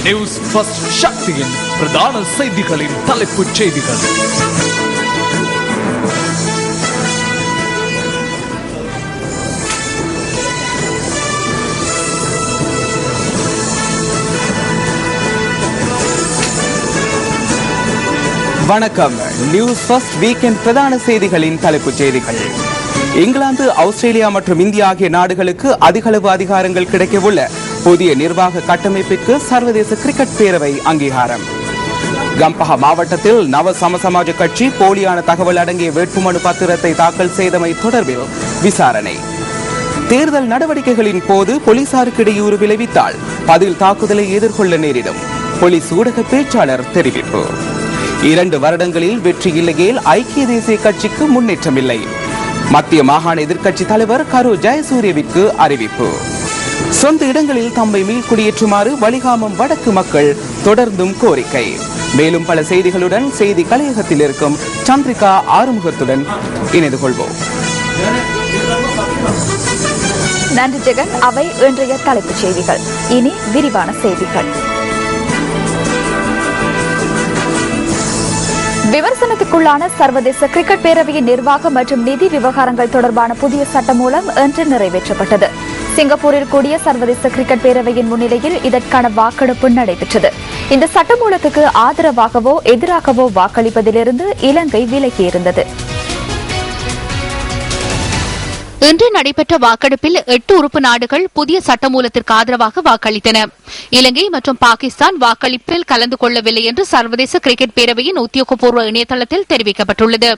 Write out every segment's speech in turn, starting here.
News first சக்தியின் பிரதான செய்திகளின் தலைப்புச் செய்திகள். வணக்கம். நியூஸ் ஃபர்ஸ்ட் வீக்கெண்ட் பிரதான செய்திகளின் தலைப்புச் செய்திகள். இங்கிலாந்து, ஆஸ்திரேலியா மற்றும் இந்தியா ஆகிய நாடுகளுக்கு அதிகளவு அதிகாரங்கள் கிடைக்கவுள்ள புதிய நிர்வாக கட்டமைப்பிற்கு சர்வதேச கிரிக்கெட் பேரவை அங்கீகாரம். கம்பஹா மாவட்டத்தில் நவ சமசமாஜ கட்சி போலியான தகவல் அடங்கிய வேட்புமனு பத்திரத்தை தாக்கல் செய்தமை தொடர்பில் விசாரணை. தேர்தல் நடவடிக்கைகளின் போது போலீசாருக்கு இடையூறு விளைவித்தால் பதில் தாக்குதலை எதிர்கொள்ள நேரிடும் போலீஸ் ஊடக பேச்சாளர் தெரிவிப்பு. 2 வருடங்களில் வெற்றி இல்லையேல் ஐக்கிய தேசிய கட்சிக்கு முன்னேற்றம் இல்லை. மத்திய மாகாண எதிர்க்கட்சி தலைவர் கரு ஜெயசூரியவிற்கு அறிவிப்பு. சொந்த இடங்களில் தம்மை மீள்குடியேற்றுமாறு வலிகாமம் வடக்கு மக்கள் தொடர்ந்தும் கோரிக்கை. மேலும் பல செய்திகளுடன் செய்தி கலையகத்தில் இருக்கும் சந்திரிகா ஆறுமுகத்துடன் இணைந்து கொள்வோம். நன்றி ஜெகன். அவை இன்றைய தலைப்புச் செய்திகள். இனி விரிவான செய்திகள். விமர்சனத்துக்குள்ளான சர்வதேச கிரிக்கெட் பேரவையின் நிர்வாக மற்றும் நிதி விவகாரங்கள் தொடர்பான புதிய சட்டமூலம் இன்று நிறைவேற்றப்பட்டது. சிங்கப்பூரில் கூடிய சர்வதேச கிரிக்கெட் பேரவையின் முன்னிலையில் இதற்கான வாக்கெடுப்பு நடைபெற்றது. இந்த சட்டமூலத்துக்கு ஆதரவாகவோ எதிராகவோ வாக்களிப்பதிலிருந்து இலங்கை விலகியிருந்தது. இன்று நடைபெற்ற வாக்கெடுப்பில் 8 உறுப்பு நாடுகள் புதிய சட்டமூலத்திற்கு ஆதரவாக வாக்களித்தன. இலங்கை மற்றும் பாகிஸ்தான் வாக்களிப்பில் கலந்து கொள்ளவில்லை என்று சர்வதேச கிரிக்கெட் பேரவையின் உத்தியோகபூர்வ இணையதளத்தில் தெரிவிக்கப்பட்டுள்ளது.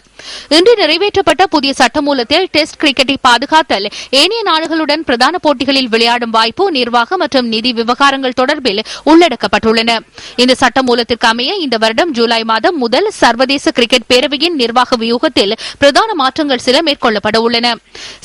இன்று நிறைவேற்றப்பட்ட புதிய சட்டமூலத்தில் டெஸ்ட் கிரிக்கெட்டை பாதுகாத்தல், ஏனைய நாடுகளுடன் பிரதான போட்டிகளில் விளையாடும் வாய்ப்பு, நிர்வாக மற்றும் நிதி விவகாரங்கள் தொடர்பில் உள்ளடக்கப்பட்டுள்ளன. இந்த சட்டமூலத்திற்கு அமைய இந்த வருடம் ஜூலை மாதம் முதல் சர்வதேச கிரிக்கெட் பேரவையின் நிர்வாக வியூகத்தில் பிரதான மாற்றங்கள் சில மேற்கொள்ளப்பட உள்ளன.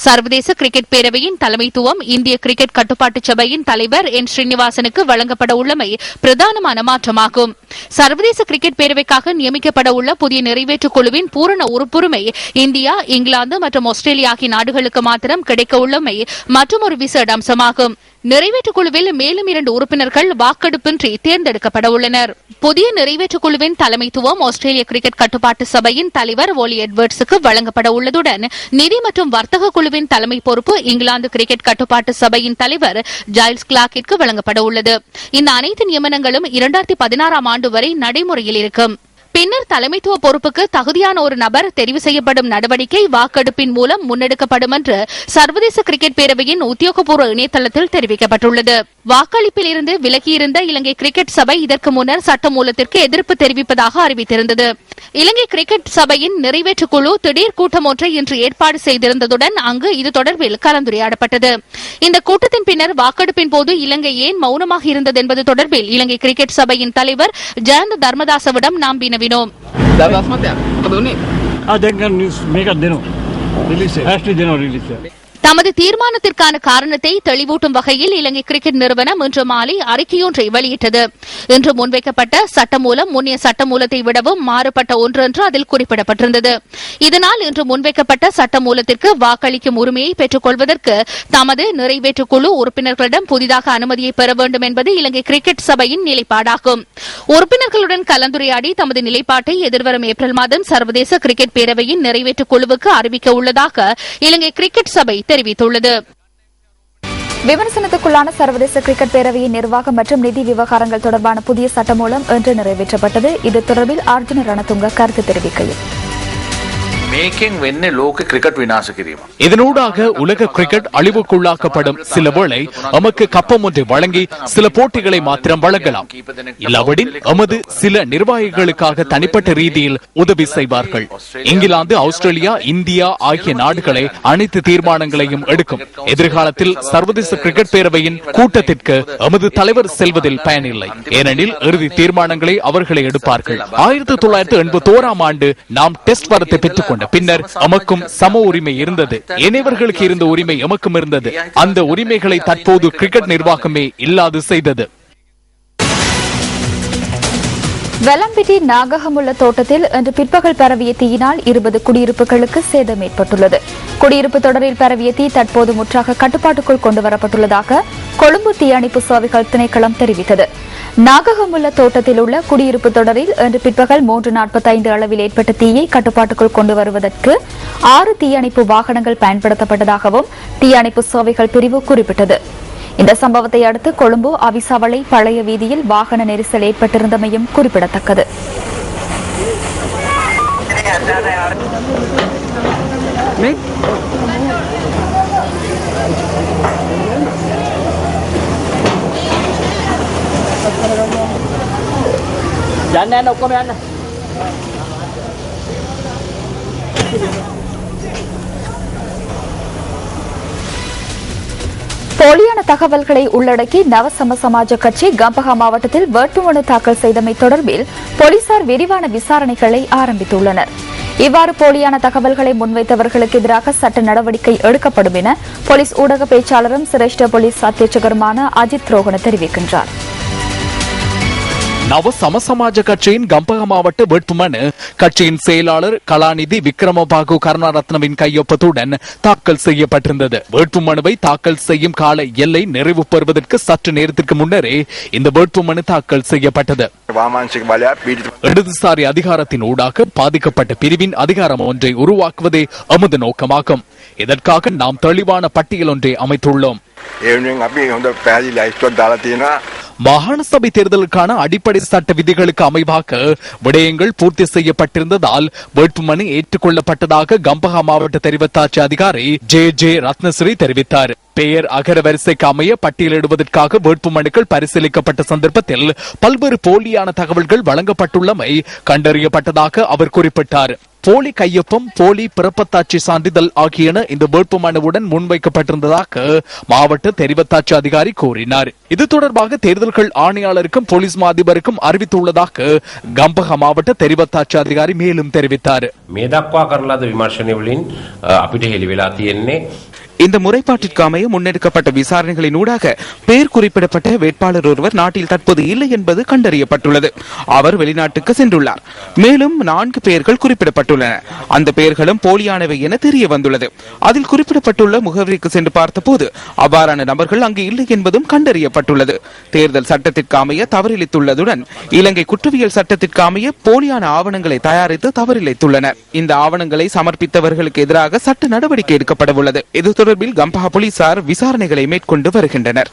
சர்வதேச கிரிக்கெட் பேரவையின் தலைமைத்துவம் இந்திய கிரிக்கெட் கட்டுப்பாட்டு சபையின் தலைவர் என் ஸ்ரீனிவாசனுக்கு வழங்கப்பட உள்ளமை பிரதானமான மாற்றமாகும். சர்வதேச கிரிக்கெட் பேரவைக்காக நியமிக்கப்பட உள்ள புதிய நிறைவேற்று குழுவின் பூரண உறுப்புரிமை இந்தியா, இங்கிலாந்து மற்றும் ஆஸ்திரேலியா ஆகிய நாடுகளுக்கு மாத்திரம் கிடைக்க உள்ளமை மற்றொரு விசேட அம்சமாகும். நிறைவேற்று குழுவில் மேலும் 2 உறுப்பினர்கள் வாக்கெடுப்பின்றி தேர்ந்தெடுக்கப்பட உள்ளனர். புதிய நிறைவேற்று குழுவின் தலைமைத்துவம் ஆஸ்திரேலிய கிரிக்கெட் கட்டுப்பாட்டு சபையின் தலைவர் ஓலி எட்வர்ட்ஸுக்கு வழங்கப்பட உள்ளதுடன் நிதி மற்றும் வர்த்தக குழுவின் தலைமை பொறுப்பு இங்கிலாந்து கிரிக்கெட் கட்டுப்பாட்டு சபையின் தலைவர் ஜைல்ஸ் கிளார்க்கிற்கு வழங்கப்பட உள்ளது. இந்த அனைத்து நியமனங்களும் 2016ஆம் ஆண்டு வரை நடைமுறையில் இருக்கும். பின்னர் தலைமைத்துவ பொறுப்புக்கு தகுதியான ஒரு நபர் தெரிவு செய்யப்படும் நடவடிக்கை வாக்கெடுப்பின் மூலம் முன்னெடுக்கப்படும் என்று சர்வதேச கிரிக்கெட் பேரவையின் உத்தியோகபூர்வ இணையதளத்தில் தெரிவிக்கப்பட்டுள்ளது. வாக்களிப்பில் இருந்து விலகியிருந்த இலங்கை கிரிக்கெட் சபை இதற்கு முன்னர் சட்டமூலத்திற்கு எதிர்ப்பு தெரிவிப்பதாக அறிவித்திருந்தது. இலங்கை கிரிக்கெட் சபையின் நிறைவேற்று குழு திடீர் கூட்டம் ஒன்றை இன்று ஏற்பாடு செய்திருந்ததுடன் அங்கு இது தொடர்பில் கலந்துரையாடப்பட்டது. இந்த கூட்டத்தின் பின்னர் வாக்கெடுப்பின் போது இலங்கை ஏன் மௌனமாக இருந்தது என்பது தொடர்பில் இலங்கை கிரிக்கெட் சபையின் தலைவர் ஜெயந்த் தர்மதாசவிடம் நாம் வினவினோம். தமது தீர்மானத்திற்கான காரணத்தை தெளிவூட்டும் வகையில் இலங்கை கிரிக்கெட் நிறுவனம் இன்று மாலை அறிக்கையொன்றை வெளியிட்டது. இன்று முன்வைக்கப்பட்ட சட்டமூலம் முன்னைய சட்டமூலத்தை விடவும் மாறுபட்ட ஒன்று என்று அதில் குறிப்பிடப்பட்டிருந்தது. இதனால் இன்று முன்வைக்கப்பட்ட சட்டமூலத்திற்கு வாக்களிக்கும் உரிமையை பெற்றுக் கொள்வதற்கு தமது நிறைவேற்று குழு உறுப்பினர்களிடம் புதிதாக அனுமதியை பெற வேண்டும் என்பது இலங்கை கிரிக்கெட் சபையின் நிலைப்பாடாகும். உறுப்பினர்களுடன் கலந்துரையாடி தமது நிலைப்பாட்டை எதிர்வரும் ஏப்ரல் மாதம் சர்வதேச கிரிக்கெட் பேரவையின் நிறைவேற்று குழுவுக்கு அறிவிக்க உள்ளதாக இலங்கை கிரிக்கெட் சபை தெரிவித்துள்ளது. விமர்சனத்துக்குள்ளான சர்வதேச கிரிக்கெட் பேரவையின் நிர்வாகம் மற்றும் நிதி விவகாரங்கள் தொடர்பான புதிய சட்டமூலம் இன்று நிறைவேற்றப்பட்டது. இது தொடர்பில் அர்ஜுன ரணதுங்க கருத்து தெரிவிக்கையில், இதனூடாக உலக கிரிக்கெட் அழிவுக்குள்ளாக்கப்படும். சில வேளை நமக்கு கப்பம் ஒன்றை வழங்கி சில போட்டிகளை மாத்திரம் வழங்கலாம். இல்லாவிடில் எமது சில நிர்வாகிகளுக்காக தனிப்பட்ட ரீதியில் உதவி செய்வார்கள். இங்கிலாந்து, ஆஸ்திரேலியா, இந்தியா ஆகிய நாடுகளை அனைத்து தீர்மானங்களையும் எடுக்கும். எதிர்காலத்தில் சர்வதேச கிரிக்கெட் பேரவையின் கூட்டத்திற்கு எமது தலைவர் செல்வதில் பயனில்லை. ஏனெனில் இறுதி தீர்மானங்களை அவர்களை எடுப்பார்கள். 1981ஆம் ஆண்டு நாம் டெஸ்ட் வரத்தை பெற்றுக் பின்னர் எமக்கும் சம உரிமை இருந்தது. இணைவர்களுக்கு இருந்த உரிமை எமக்கும் இருந்தது. அந்த உரிமைகளை தற்போது கிரிக்கெட் நிர்வாகமே இல்லாது செய்தது. வெலம்பிட்டி நாகஹமுல்ல தோட்டத்தில் இன்று பிற்பகல் பரவிய தீயினால் 20 குடியிருப்புகளுக்கு சேதம் ஏற்பட்டுள்ளது. குடியிருப்பு தொடரில் பரவிய தீ தற்போது முற்றாக கட்டுப்பாட்டுக்குள் கொண்டுவரப்பட்டுள்ளதாக கொழும்பு தீயணைப்பு சேவைகள் திணைக்களம் தெரிவித்தது. நாககமுல்ல தோட்டத்தில் உள்ள குடியிருப்பு தொடரில் இன்று பிற்பகல் 3:45 அளவில் ஏற்பட்ட தீயை கட்டுப்பாட்டுக்குள் கொண்டு வருவதற்கு 6 தீயணைப்பு வாகனங்கள் பயன்படுத்தப்பட்டதாகவும் தீயணைப்பு சேவைகள் பிரிவு குறிப்பிட்டது. இந்த சம்பவத்தை அடுத்து கொழும்பு அவிசாவளை பழைய வீதியில் வாகன நெரிசல் ஏற்பட்டிருந்தமையும் குறிப்பிடத்தக்கது. போலியான தகவல்களை உள்ளடக்கி நவசம சமாஜ கட்சி கம்பஹா மாவட்டத்தில் வேட்புமனு தாக்கல் செய்தமை தொடர்பில் போலீசார் விரிவான விசாரணைகளை ஆரம்பித்துள்ளனர். இவ்வாறு போலியான தகவல்களை முன்வைத்தவர்களுக்கு எதிராக சட்ட நடவடிக்கை எடுக்கப்படும் என போலீஸ் ஊடக பேச்சாளரும் சிரேஷ்ட போலீஸ் அத்தியட்சகருமான அஜித் ரோஹன தெரிவிக்கின்றார். நவ சமசமாஜ கட்சியின் கம்பக மாவட்ட வேட்புமனு கட்சியின் செயலாளர் கலாநிதி விக்ரமபாகு கருணாரத்னவின் கையொப்பத்துடன் தாக்கல் செய்யப்பட்டிருந்தது. வேட்புமனுவை தாக்கல் செய்யும் கால எல்லை நிறைவு பெறுவதற்கு சற்று நேரத்திற்கு முன்னரே இந்த வேட்புமனு தாக்கல் செய்யப்பட்டது. இடதுசாரி அதிகாரத்தின் ஊடாக பாதிக்கப்பட்ட பிரிவின் அதிகாரம் ஒன்றை உருவாக்குவதே எமது நோக்கமாகும். இதற்காக நாம் தெளிவான பட்டியல் ஒன்றை அமைத்துள்ளோம். மாகாண சபை தேர்தலுக்கான அடிப்படை சட்ட விதிகளுக்கு அமைவாக விடயங்கள் பூர்த்தி செய்யப்பட்டிருந்ததால் வேட்புமனு ஏற்றுக்கொள்ளப்பட்டதாக கம்பஹா மாவட்ட தெரிவத்தாட்சி அதிகாரி ஜே ரத்னஸ்ரீ தெரிவித்தார். பெயர் அகர வரிசைக்கு அமைய பட்டியலிடுவதற்காக வேட்புமனுக்கள் பரிசீலிக்கப்பட்ட சந்தர்ப்பத்தில் பல்வேறு போலியான தகவல்கள் வழங்கப்பட்டுள்ளமை கண்டறியப்பட்டதாக அவர் குறிப்பிட்டார். போலி கையொப்பம், போலி பிறப்பத்தாட்சி சான்றிதழ் ஆகியன இந்த வேட்புமனுவுடன் முன்வைக்கப்பட்டிருந்ததாக மாவட்ட தெரிவத்தாட்சி அதிகாரி கூறினார். இது தொடர்பாக தேர்தல்கள் ஆணையாளருக்கும் போலீஸ் மாதிபருக்கும் அறிவித்துள்ளதாக கம்பஹா மாவட்ட தெரிவத்தாட்சி அதிகாரி மேலும் தெரிவித்தார். இந்த முறைப்பாட்டிற்கு அமைய முன்னெடுக்கப்பட்ட விசாரணைகளின் ஊடாக பெயர் குறிப்பிடப்பட்ட வேட்பாளர் ஒருவர் நாட்டில் தற்போது இல்லை என்பது கண்டறியப்பட்டுள்ளது. அவர் வெளிநாட்டுக்கு சென்றுள்ளார். மேலும் 4 பெயர்கள் குறிப்பிடப்பட்டுள்ளன. அந்த பெயர்களும் போலியானவை என தெரிய வந்துள்ளது. அதில் குறிப்பிடப்பட்டுள்ள முகவரிக்கு சென்று பார்த்தபோது அவ்வாறான நபர்கள் அங்கு இல்லை என்பதும் கண்டறியப்பட்டுள்ளது. தேர்தல் சட்டத்திற்கு அமைய தவறிழைத்துள்ளதுடன் இலங்கை குற்றவியல் சட்டத்திற்கு அமைய போலியான ஆவணங்களை தயாரித்து தவறிழைத்துள்ளனர். இந்த ஆவணங்களை சமர்ப்பித்தவர்களுக்கு எதிராக சட்ட நடவடிக்கை எடுக்கப்பட உள்ளது. இது தொடர்பில் கம்பஹா போலீசார் விசாரணைகளை மேற்கொண்டு வருகின்றனர்.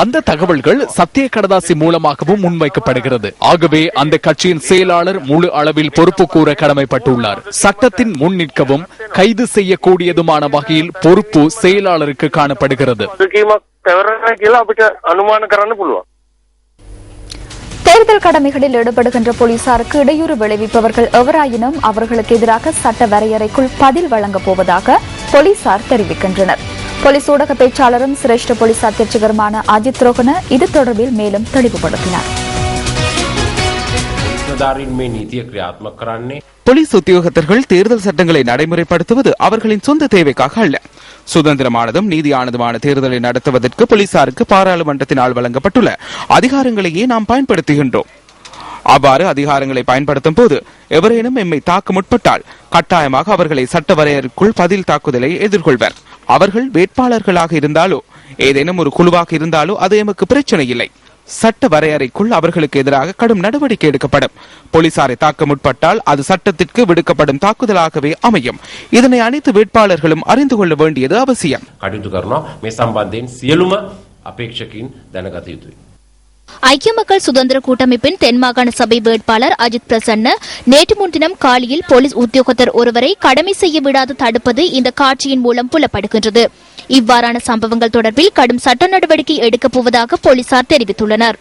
அந்த தகவல்கள் சத்திய கடதாசி மூலமாகவும் முன்வைக்கப்படுகிறது. ஆகவே அந்த கட்சியின் செயலாளர் முழு அளவில் பொறுப்பு கூற கடமைப்பட்டுள்ளார். சட்டத்தின் முன் நிற்கவும் கைது செய்யக்கூடியதுமான வகையில் பொறுப்பு செயலாளருக்கு காணப்படுகிறது. தேர்தல் கடமைகளில் ஈடுபடுகின்ற போலீசாருக்கு இடையூறு விளைவிப்பவர்கள் எவராயினும் அவர்களுக்கு எதிராக சட்ட வரையறைக்குள் பதில் வழங்கப் போவதாக போலீசார் தெரிவிக்கின்றனர். போலீஸ் ஊடக பேச்சாளரும் சிரேஷ்ட போலீஸ் அத்தியட்சகருமான அஜித் ரோஹன இது தொடர்பில் மேலும் தெளிவுபடுத்தினார். போலீஸ் உத்தியோகத்தர்கள் தேர்தல் சட்டங்களை நடைமுறைப்படுத்துவது அவர்களின் சொந்த தேவைக்காக அல்ல. சுதந்திரமானதும் நீதியானதுமான தேர்தலை நடத்துவதற்கு போலீசாருக்கு பாராளுமன்றத்தினால் வழங்கப்பட்டுள்ள அதிகாரங்களையே நாம் பயன்படுத்துகின்றோம். அவ்வாறு அதிகாரங்களை பயன்படுத்தும் போது எவரேனும் எம்மை தாக்க முற்பட்டால் கட்டாயமாக அவர்களை சட்ட வரையறைக்குள் பதில் தாக்குதலை எதிர்கொள்வர். அவர்கள் வேட்பாளர்களாக இருந்தாலோ ஏதேனும் ஒரு குழுவாக இருந்தாலோ அது எமக்கு பிரச்சனை இல்லை. சட்ட வரையறைக்குள் அவர்களுக்கு எதிராக கடும் நடவடிக்கை எடுக்கப்படும். போலீசாரை தாக்க முற்பட்டால் அது சட்டத்திற்கு விடுக்கப்படும் தாக்குதலாகவே அமையும். இதனை அனைத்து வேட்பாளர்களும் அறிந்து கொள்ள வேண்டியது அவசியம். ஐக்கிய மக்கள் சுதந்திர கூட்டமைப்பின் தென்மாகாண சபை வேட்பாளர் அஜித் பிரசன்ன நேற்று முன்தினம் காலியில் போலீஸ் உத்தியோகத்தர் ஒருவரை கடமை செய்ய விடாது தடுப்பது இந்த காட்சியின் மூலம் புலப்படுகின்றது. இவ்வாறான சம்பவங்கள் தொடர்பில் கடும் சட்ட நடவடிக்கை எடுக்கப் போவதாக போலீசார் தெரிவித்துள்ளனர்.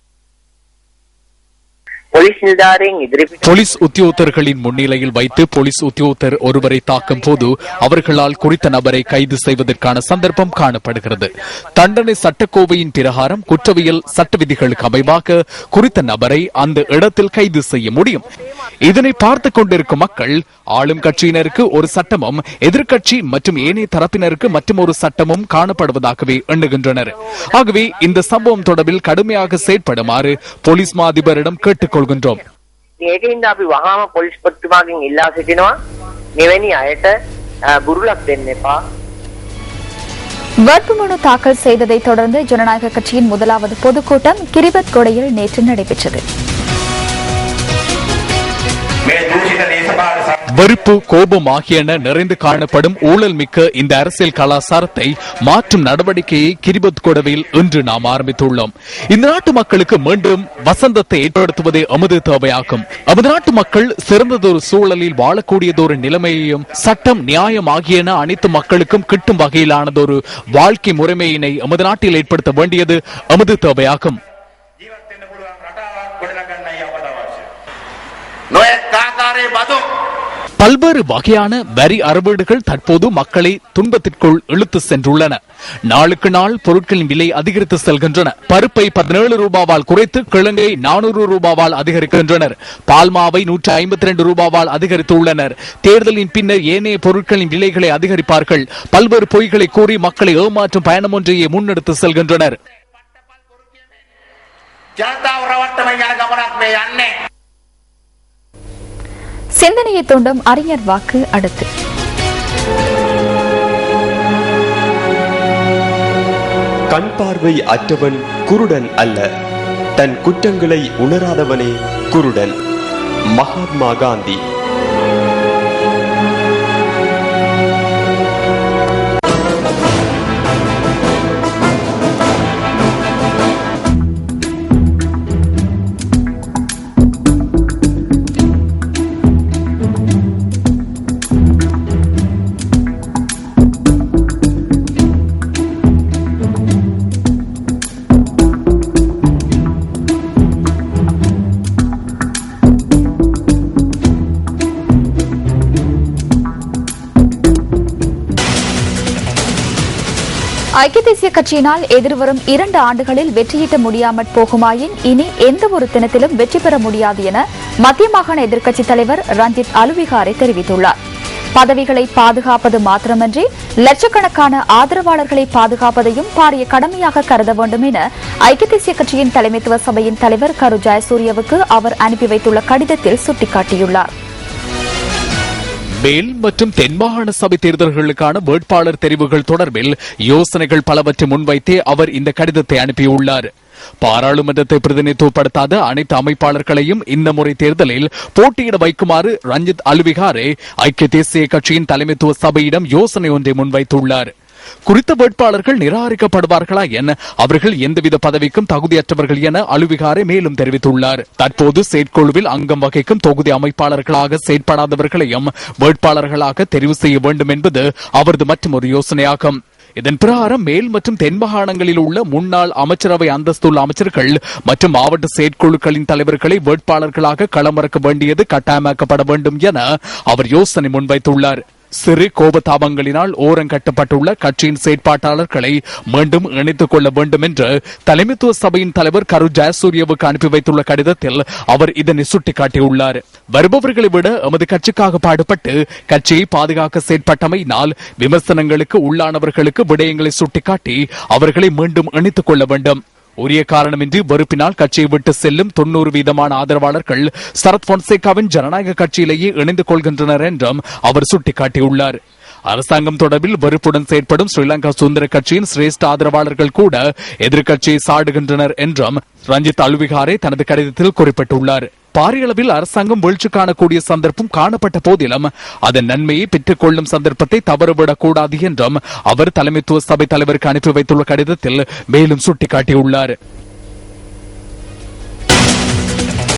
போலீஸ் உத்தியோகத்தர்களின் முன்னிலையில் வைத்து போலீஸ் உத்தியோகத்தர் ஒருவரை தாக்கும் போது அவர்களால் குறித்த நபரை கைது செய்வதற்கான சந்தர்ப்பம் காணப்படுகிறது. தண்டனை சட்டக்கோவையின் பிரகாரம் குற்றவியல் சட்ட விதிகளுக்கு அமைவாக குறித்த நபரை அந்த இடத்தில் கைது செய்ய முடியும். இதனை பார்த்துக் கொண்டிருக்கும் மக்கள் ஆளும் கட்சியினருக்கு ஒரு சட்டமும் எதிர்கட்சி மற்றும் ஏனைய தரப்பினருக்கு மற்றும் ஒரு சட்டமும் காணப்படுவதாகவே எண்ணுகின்றனர். ஆகவே இந்த சம்பவம் தொடர்பில் கடுமையாக செயற்படுமாறு போலீஸ் மா அதிபரிடம் கேட்டுக் கொள்கின்றோம். ඒකින්ද අපි වහාම පොලිස් පොලිස්පතිතුමාගෙන් ඉල්ලා සිටිනවා මෙවැනි අයට බුරුලක් දෙන්න එපා. வேட்புமனு தாக்கல் செய்ததை தொடர்ந்து ஜனநாயக கட்சியின் முதலாவது பொதுக்கூட்டம் கிரிபத் கொடையில் நேற்று நடைபெற்றது. வெறுப்பு, கோபம் ஆகியன நிறைந்து காணப்படும் ஊழல் மிக்க இந்த அரசியல் கலாச்சாரத்தை மாற்றும் நடவடிக்கையை கிரிபத் கொடவில் இன்று நாம் ஆரம்பித்துள்ளோம். இந்த நாட்டு மக்களுக்கு மீண்டும் வசந்தத்தை ஏற்படுத்துவதே எமது தேவையாகும். நமது நாட்டு மக்கள் சிறந்ததொரு சூழலில் வாழக்கூடியதொரு நிலைமையையும் சட்டம், நியாயம் ஆகியன அனைத்து மக்களுக்கும் கிட்டும் வகையிலானதொரு வாழ்க்கை முறைமையினை எமது நாட்டில் ஏற்படுத்த வேண்டியது எமது தேவையாகும். பல்வேறு வகையான வரி அறவீடுகள் தற்போது மக்களை துன்பத்திற்குள் இழுத்து சென்றுள்ளன. நாளுக்கு நாள் பொருட்களின் விலை அதிகரித்து செல்கின்றன. பருப்பை 17 ரூபாவால் குறைத்து கிழங்கை 400 ரூபாவால் அதிகரிக்கின்றனர். பால்மாவை 152 ரூபாவால் அதிகரித்துள்ளனர். தேர்தலின் பின்னர் ஏனைய பொருட்களின் விலைகளை அதிகரிப்பார்கள். பல்வேறு பொய்களை கூறி மக்களை ஏமாற்றும் பயணம் ஒன்றையே முன்னெடுத்து செல்கின்றனர். சிந்தனையை தூண்டும் அறிஞர் வாக்கு அடுத்து. கண் பார்வை அற்றவன் குருடன் அல்ல, தன் குற்றங்களை உணராதவனே குருடன். மகாத்மா காந்தி. ஐக்கிய தேசிய கட்சியினால் எதிர்வரும் 2 ஆண்டுகளில் வெற்றியீட்ட முடியாமற் போகுமாயின் இனி எந்த ஒரு தினத்திலும் வெற்றி பெற முடியாது என மத்திய மாகாண எதிர்க்கட்சித் தலைவர் ரஞ்சித் அலுவிகாரை தெரிவித்துள்ளார். பதவிகளை பாதுகாப்பது மாத்திரமன்றி லட்சக்கணக்கான ஆதரவாளர்களை பாதுகாப்பதையும் பாரிய கடமையாக கருத வேண்டும் என ஐக்கிய தேசிய கட்சியின் தலைமைத்துவ சபையின் தலைவர் கரு ஜெயசூரியவுக்கு அவர் அனுப்பி வைத்துள்ள கடிதத்தில் சுட்டிக்காட்டியுள்ளார். மேல் மற்றும் தென்மாகாண சபை தேர்தல்களுக்கான வேட்பாளர் தெரிவுகள் தொடர்பில் யோசனைகள் பலவற்றை முன்வைத்தே அவர் இந்த கடிதத்தை அனுப்பியுள்ளார். பாராளுமன்றத்தை பிரதிநிதித்துவப்படுத்தாத அனைத்து அமைப்பாளர்களையும் இந்த முறை தேர்தலில் போட்டியிட வைக்குமாறு ரஞ்சித் அலுவிகாரே ஐக்கிய தேசிய கட்சியின் தலைமைத்துவ சபையிடம் யோசனை ஒன்றை முன்வைத்துள்ளார். குறித்த வேட்பாளர்கள் நிராகரிக்கப்படுவார்களா என, அவர்கள் எந்தவித பதவிக்கும் தகுதியற்றவர்கள் என அலுவிகாரே மேலும் தெரிவித்துள்ளார். தற்போது செயற்குழுவில் அங்கம் வகிக்கும் தொகுதி அமைப்பாளர்களாக செயற்படாதவர்களையும் வேட்பாளர்களாக தெரிவு செய்ய வேண்டும் என்பது அவரது மற்றொரு யோசனையாகும். இதன் பிரகாரம் மேல் மற்றும் தென் மாகாணங்களில் உள்ள முன்னாள் அமைச்சரவை அந்தஸ்துள்ள அமைச்சர்கள் மற்றும் மாவட்ட செயற்குழுக்களின் தலைவர்களை வேட்பாளர்களாக களமிறக்க வேண்டியது கட்டாயமாக்கப்பட வேண்டும் என அவர் யோசனை முன்வைத்துள்ளார். சிறு கோபதாபங்களினால் ஓரங்கட்டப்பட்டுள்ள கட்சியின் செயற்பாட்டாளர்களை மீண்டும் இணைத்துக் கொள்ள வேண்டும் என்று தலைமைத்துவ சபையின் தலைவர் கரு ஜெயசூரியவுக்கு அனுப்பி வைத்துள்ள கடிதத்தில் அவர் இதனை சுட்டிக்காட்டியுள்ளார். வருபவர்களை விட எமது கட்சிக்காக பாடுபட்டு கட்சியை பாதுகாக்க செயற்பட்டமையினால் விமர்சனங்களுக்கு உள்ளானவர்களுக்கு விடயங்களை சுட்டிக்காட்டி அவர்களை மீண்டும் இணைத்துக் கொள்ள வேண்டும். உரிய காரணமின்றி வெறுப்பினால் கட்சியை விட்டு செல்லும் 90% ஆதரவாளர்கள் சரத் பொன்சேகாவின் ஜனநாயக கட்சியிலேயே இணைந்து கொள்கின்றனர் என்றும் அவர் சுட்டிக்காட்டியுள்ளார். அரசாங்கம் தொடர்பில் வெறுப்புடன் செயற்படும் ஸ்ரீலங்கா சுதந்திர கட்சியின் சிரேஷ்ட ஆதரவாளர்கள் கூட எதிர்க்கட்சியை சாடுகின்றனர் என்றும் ரஞ்சித் அலுவிகாரே தனது கடிதத்தில் குறிப்பிட்டுள்ளார். பாரிய அளவில் அரசாங்கம் வீழ்ச்சி காணக்கூடிய சந்தர்ப்பம் காணப்பட்ட போதிலும் அதன் நன்மையை பெற்றுக் கொள்ளும் சந்தர்ப்பத்தை தவறுவிடக் கூடாது என்றும் அவர் தலைமைத்துவ சபை தலைவருக்கு அனுப்பி வைத்துள்ள கடிதத்தில் மேலும் சுட்டிக்காட்டியுள்ளார்.